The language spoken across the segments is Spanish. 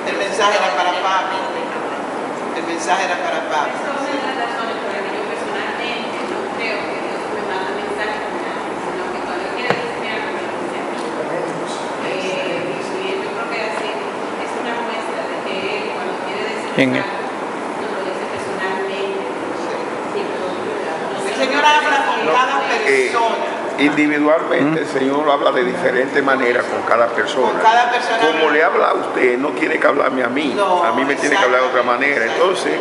El mensaje era para Pablo. El mensaje era para Pablo. Esa es una de las razones por las que yo personalmente no creo que Dios me manda mensajes con nadie, sino que cuando Él quiere decirme algo, me lo dice a mí. Y yo creo que así es una muestra de que Él, cuando quiere decirme algo, nos lo dice personalmente. El Señor habla con cada persona. Individualmente el Señor habla de diferente manera con cada persona. Con cada persona. Como le habla a usted, no tiene que hablarme a mí. No, a mí me tiene que hablar de otra manera. Entonces,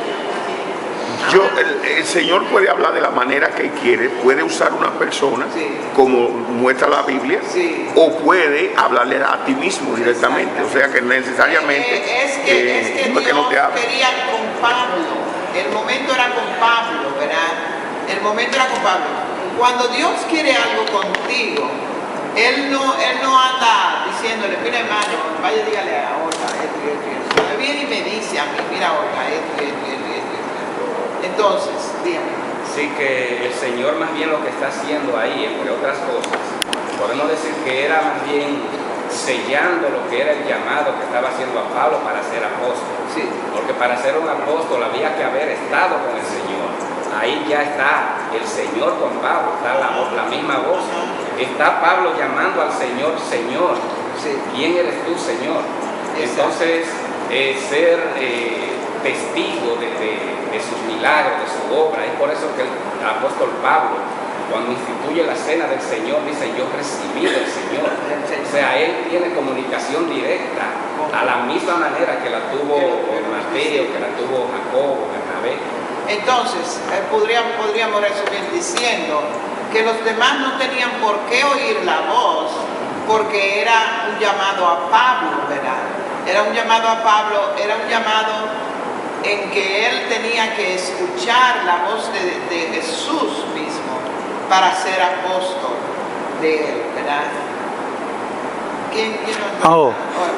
el Señor puede hablar de la manera que quiere, puede usar una persona, sí, como muestra la Biblia, sí, o puede hablarle a ti mismo directamente. O sea que necesariamente es que no es que no te Dios hable. quería con Pablo. El momento era con Pablo, ¿verdad? El momento era con Pablo. Cuando Dios quiere algo contigo, Él no anda diciéndole, mira hermano, vaya dígale a Olga esto y esto y esto. Me viene y me dice a mí, mira Olga, esto y esto y esto y esto. Entonces, dígame. Sí, que el Señor más bien lo que está haciendo ahí, entre otras cosas, podemos decir que era más bien sellando lo que era el llamado que estaba haciendo a Pablo para ser apóstol. Sí. Porque para ser un apóstol había que haber estado con el Señor. Ahí ya está el Señor con Pablo, está la misma voz. Está Pablo llamando al Señor, Señor. Sí. ¿Quién eres tú, Señor? Entonces, ser testigo de sus milagros, de su obra. Es por eso que el apóstol Pablo, cuando instituye la cena del Señor, dice, yo recibí del Señor. O sea, él tiene comunicación directa a la misma manera que la tuvo Mateo, que la tuvo Jacobo, Bernabé. Entonces, podríamos resumir diciendo que los demás no tenían por qué oír la voz, porque era un llamado a Pablo, ¿verdad? Era un llamado a Pablo, era un llamado en que él tenía que escuchar la voz de Jesús mismo para ser apóstol de él, ¿verdad?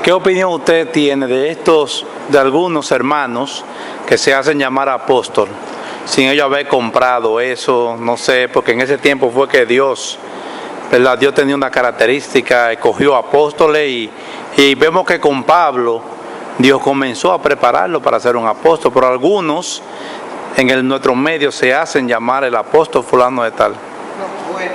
¿Qué opinión usted tiene de algunos hermanos que se hacen llamar apóstol, sin ellos haber comprado eso? No sé, porque en ese tiempo fue que Dios, ¿verdad? Dios tenía una característica, escogió apóstoles y vemos que con Pablo Dios comenzó a prepararlo para ser un apóstol, pero algunos en nuestro medio se hacen llamar el apóstol fulano de tal. No, bueno,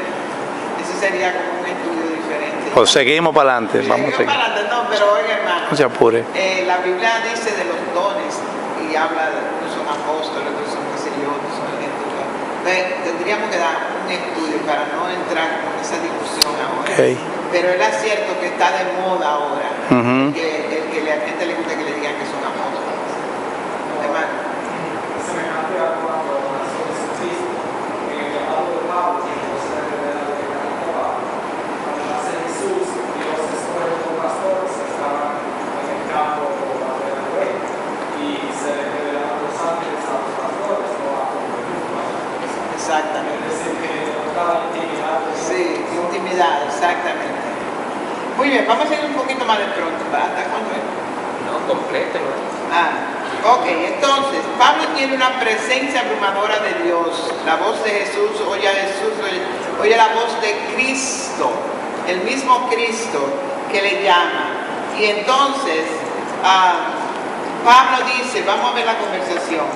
ese sería como un estudio diferente. Pues seguimos para adelante, vamos a seguir. Para adelante, no, pero oiga hermano, No se apure. La Biblia dice de los dones y habla de que son apóstoles, que son qué sé yo, que son gente. Tendríamos que dar un estudio para no entrar en esa discusión ahora. Okay. Pero es cierto que está de moda ahora, Uh-huh. que a la gente le gusta que le digan que son apóstoles. Hermano. Semejante a cuando nació Jesucristo, en el llamado de Pablo, que José revela de Pablo. Cuando nace Jesús, Dios escoge dos pastores que estaban en el campo de la oveja y se le revelaron los ángeles a los pastores, no a los. Exactamente. Es decir, que cada intimidad. Sí, intimidad, exactamente. Muy bien, vamos a ir un poquito más de pronto. ¿Hasta cuándo es? No, complételo. Ok, entonces, Pablo tiene una presencia abrumadora de Dios. La voz de Jesús, oye a Jesús, oye la voz de Cristo, el mismo Cristo que le llama. Y entonces, Pablo dice, vamos a ver la conversación.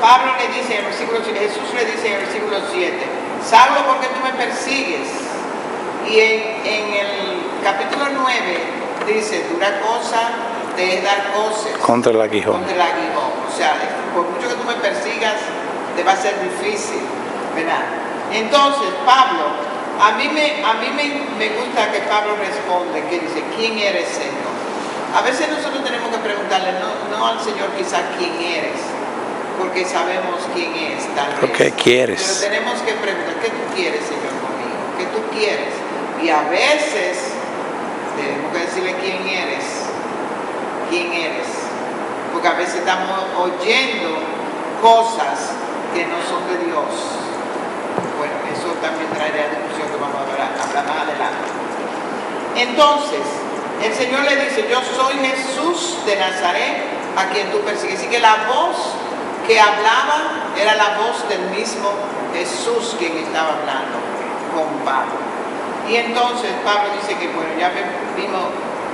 Pablo le dice en el versículo 7, Jesús le dice en el versículo 7, Saulo, ¿por qué tú me persigues? Y en el capítulo 9 dice, dura cosa te es dar cosas Contra el aguijón. contra el aguijón. O sea, por mucho que tú me persigas, te va a ser difícil, ¿verdad? Entonces, Pablo, a mí me gusta que Pablo responde, que dice, ¿quién eres, Señor? A veces nosotros tenemos que preguntarle, no al Señor quizás quién eres, porque sabemos quién es, tal vez. ¿Qué quieres? Pero tenemos que preguntar, ¿qué tú quieres, Señor, conmigo? ¿Qué tú quieres? Y a veces tenemos que decirle quién eres. ¿Quién eres? Porque a veces estamos oyendo cosas que no son de Dios. Bueno, eso también traerá discusión que vamos a hablar más adelante. Entonces, el Señor le dice, yo soy Jesús de Nazaret, a quien tú persigues. Así que la voz que hablaba era la voz del mismo Jesús quien estaba hablando con Pablo. Y entonces Pablo dice que, bueno, ya vimos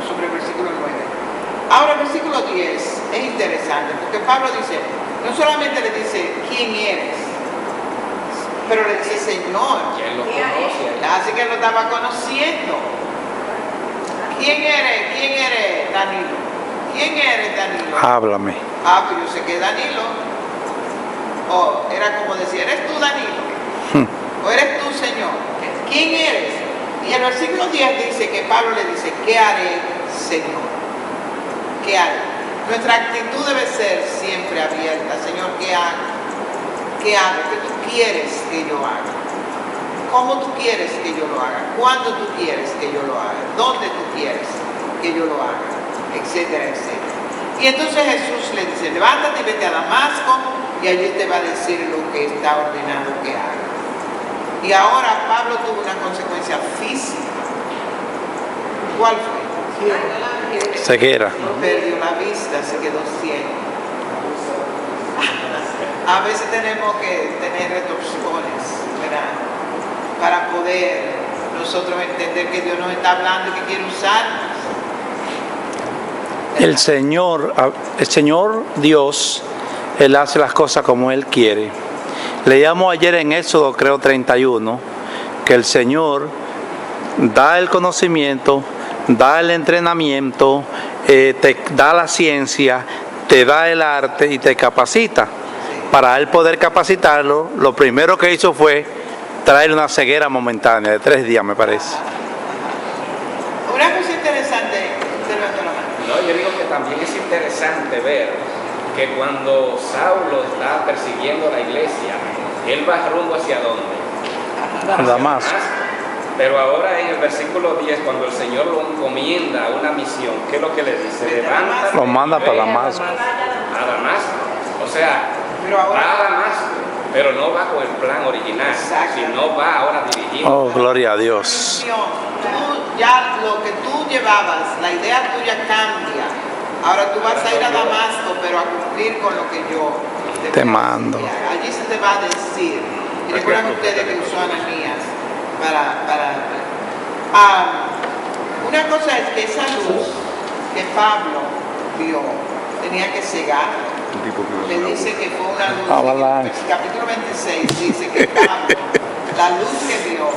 sobre el versículo 9. Ahora el versículo 10 es interesante, porque Pablo dice, no solamente le dice quién eres, pero le dice Señor. ¿Quién lo conoce? Así que lo estaba conociendo. ¿Quién eres? ¿Quién eres, Danilo? ¿Quién eres, Danilo? Háblame. Ah, pues yo sé que Danilo. O era como decir, ¿eres tú, Danilo? ¿O eres tú, Señor? ¿Quién eres? Y el versículo 10 dice que Pablo le dice, ¿qué haré, Señor? ¿Qué haré? Nuestra actitud debe ser siempre abierta. Señor, ¿qué hago? ¿Qué hago? ¿Qué tú quieres que yo haga? ¿Cómo tú quieres que yo lo haga? ¿Cuándo tú quieres que yo lo haga? ¿Dónde tú quieres que yo lo haga? Etcétera, etcétera. Y entonces Jesús le dice, levántate y vete a Damasco y allí te va a decir lo que está ordenado que haga. Y ahora Pablo tuvo una consecuencia física. ¿Cuál fue? Ceguera. Perdió la vista, se quedó ciego. A veces tenemos que tener retorsiones, ¿verdad? Para poder nosotros entender que Dios nos está hablando y que quiere usarnos. El Señor Dios, Él hace las cosas como Él quiere. Leíamos ayer en Éxodo, creo 31, que el Señor da el conocimiento, da el entrenamiento, te da la ciencia, te da el arte y te capacita. Para Él poder capacitarlo, lo primero que hizo fue traer una ceguera momentánea de 3 días, me parece. Una cosa interesante, No, yo digo que también es interesante ver que cuando Saulo está persiguiendo la iglesia, él va rumbo hacia dónde? Hacia Damasco. Pero ahora en el versículo 10, cuando el Señor lo encomienda a una misión, ¿qué es lo que le dice? Levántate. Lo manda y ve para Damasco. A Damasco. O sea, Pero ahora- va a Damasco, pero no va con el plan original, sino va ahora dirigido. Oh, gloria a Dios. Tú, ya lo que tú llevabas, la idea tuya cambia. Ahora tú vas a ir a Damasco, pero a cumplir con lo que yo Te mando. Allí se te va a decir. Y recuerdan ustedes que usó Ananías una cosa es que esa luz que Pablo vio tenía que cegar. Le dice que fue una luz. El capítulo 26 dice que Pablo, la luz que vio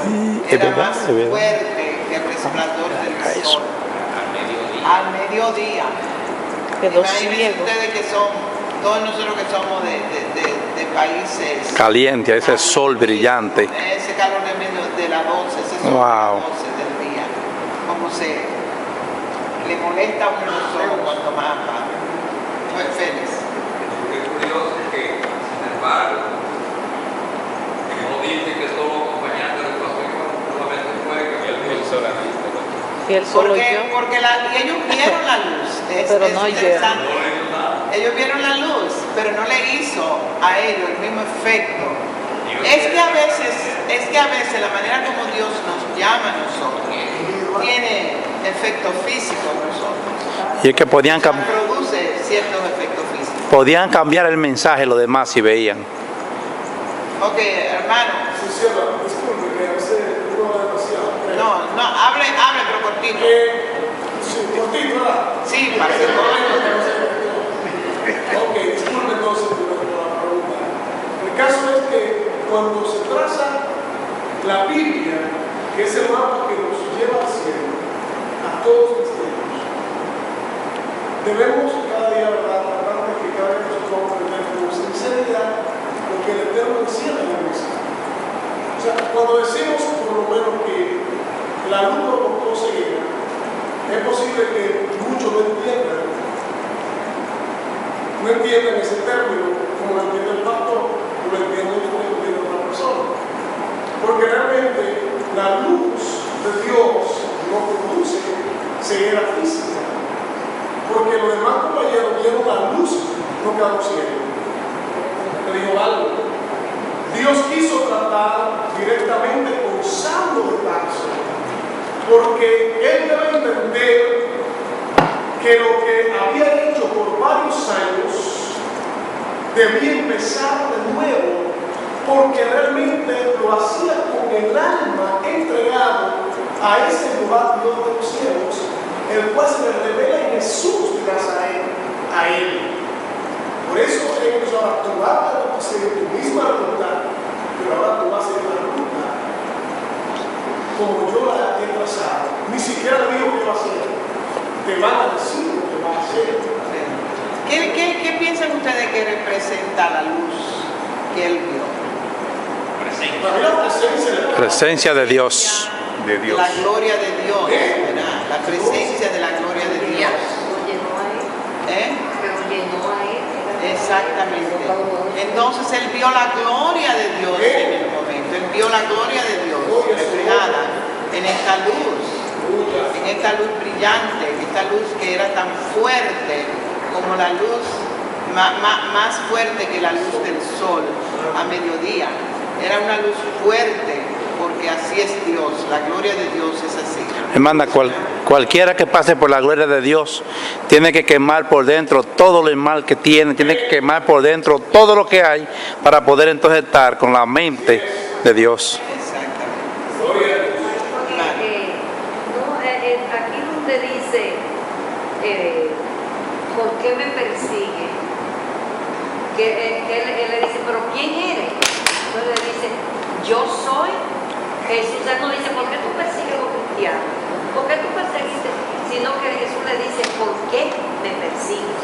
era más fuerte que el resplandor del sol. Al mediodía. Imagínense ustedes que todos nosotros que somos de países Caliente, ese sol brillante. ese calor de las 12, ese sol Wow. de las 12 del día, como se le molesta a uno los ojos cuando mapa. Fue feliz. Es curioso que, sin embargo, no dice que solo acompañante del pastor solamente fue Él solamente. Y él solo yo. Porque y ellos vieron la luz. Pero no interesante. no le hizo nada. Ellos vieron la luz, pero no le hizo a ellos el mismo efecto. Es que a veces la manera como Dios nos llama a nosotros tiene efecto físico en nosotros. Y es que Produce ciertos efectos físicos. podían cambiar el mensaje los demás si veían. Ok, hermano. Sí, cierto, disculpe, que a veces uno habla demasiado. No, hable, pero cortito. Sí, cortito, ¿verdad? Sí, para que Ok, disculpe entonces por la pregunta. El caso es que cuando se traza la Biblia, que es el mapa que nos lleva al cielo, a todos los tiempos, debemos cada día, ¿verdad?, tratar de que cada vez nosotros vamos a aprender con sinceridad lo que el Eterno enciende en la iglesia. O sea, cuando decimos por lo menos que la luz provocó ceguera, es posible que muchos no entiendan ese término como lo entiende el pastor, o lo entiende otra persona. Porque realmente la luz de Dios no produce ceguera física. Porque los demás compañeros vieron la luz, no quedaron ciegos. Te digo algo. Dios quiso tratar directamente con Saulo de Tarso, porque él debe entender que lo que había hecho por varios años debía empezar de nuevo, porque realmente lo hacía con el alma entregado a ese lugar Dios de los cielos, el cual se le revela en Jesús de Nazaret. entonces ahora tú vas a hacer tu misma voluntad, pero ahora tú vas a hacer la voluntad como yo la he trazado. Ni siquiera le digo qué va a hacer. Te van a decir lo que va a hacer. ¿Qué piensan ustedes que representa la luz que él vio? Para mí la Presencia de Dios. De Dios. La gloria de Dios, ¿verdad? La presencia de la gloria de Dios. Exactamente. Entonces él vio la gloria de Dios en el momento. Él vio la gloria de Dios reflejada en esta luz brillante, en esta luz que era tan fuerte como la luz, más fuerte que la luz del sol a mediodía. Era una luz fuerte, porque así es Dios, la gloria de Dios es así. Hermana, cualquiera que pase por la gloria de Dios tiene que quemar por dentro todo el mal que tiene que quemar por dentro todo lo que hay para poder entonces estar con la mente de Dios. Exactamente. Aquí donde dice, ¿por qué me persigue? Que él le dice, ¿pero quién eres? Entonces le dice, yo soy Jesús. Él no dice, ¿por qué tú persigues a los cristianos? ¿Por qué tú perseguiste? Sino que Jesús le dice, ¿por qué me persigues?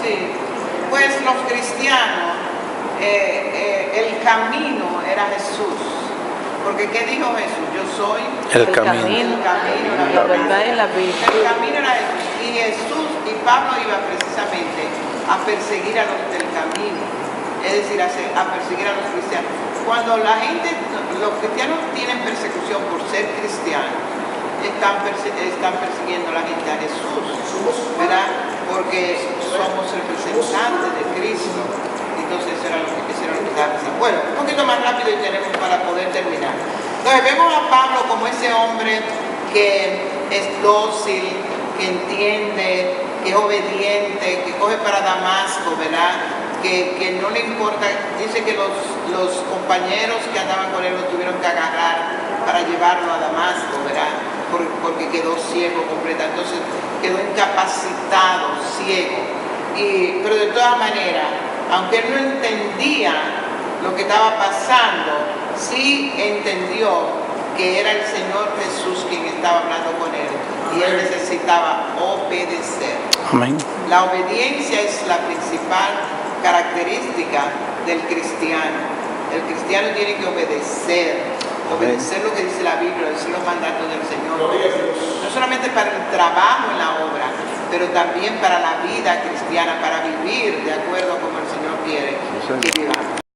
Sí, pues los cristianos, el camino era Jesús. Porque ¿qué dijo Jesús? Yo soy El camino. La verdad y la vida. El camino era Jesús. Y Jesús y Pablo iba precisamente a perseguir a los del camino. Es decir, a perseguir a los cristianos. Cuando los cristianos tienen persecución por ser cristianos, están persiguiendo a la gente a Jesús, ¿verdad? Porque somos representantes de Cristo. Entonces eso era lo que quisieron quitarse. Bueno, un poquito más rápido y tenemos para poder terminar. Entonces vemos a Pablo como ese hombre que es dócil, que entiende, que es obediente, que coge para Damasco, ¿verdad? Que no le importa, dice que los compañeros que andaban con él lo tuvieron que agarrar para llevarlo a Damasco, ¿verdad? Porque quedó ciego completa, entonces quedó incapacitado, ciego. Pero de todas maneras, aunque él no entendía lo que estaba pasando, sí entendió que era el Señor Jesús quien estaba hablando con él y él necesitaba obedecer. Amén. La obediencia es la principal característica del cristiano. El cristiano tiene que obedecer lo que dice la Biblia, obedecer los mandatos del Señor. No solamente para el trabajo en la obra, pero también para la vida cristiana, para vivir de acuerdo a como el Señor quiere que vivamos.